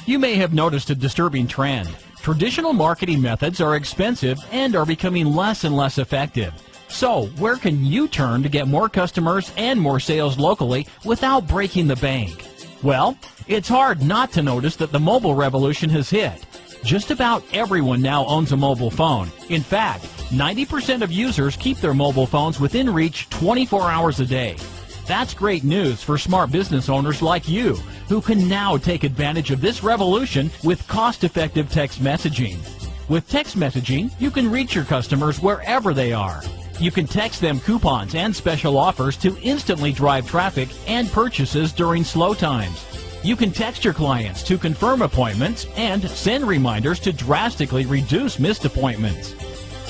You may have noticed a disturbing trend. Traditional marketing methods are expensive and are becoming less and less effective. So, where can you turn to get more customers and more sales locally without breaking the bank? Well, it's hard not to notice that the mobile revolution has hit. Just about everyone now owns a mobile phone. In fact, 90% of users keep their mobile phones within reach 24 hours a day. That's great news for smart business owners like you, who can now take advantage of this revolution with cost-effective text messaging. With text messaging, you can reach your customers wherever they are. You can text them coupons and special offers to instantly drive traffic and purchases during slow times. You can text your clients to confirm appointments and send reminders to drastically reduce missed appointments.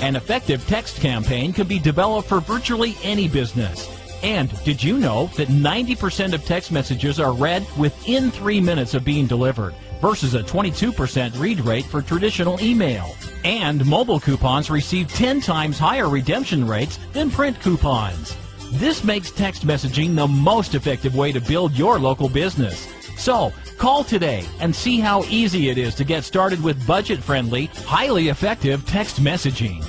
An effective text campaign can be developed for virtually any business. And did you know that 90% of text messages are read within 3 minutes of being delivered versus a 22% read rate for traditional email? And mobile coupons receive 10 times higher redemption rates than print coupons. This makes text messaging the most effective way to build your local business. So, call today and see how easy it is to get started with budget-friendly, highly effective text messaging.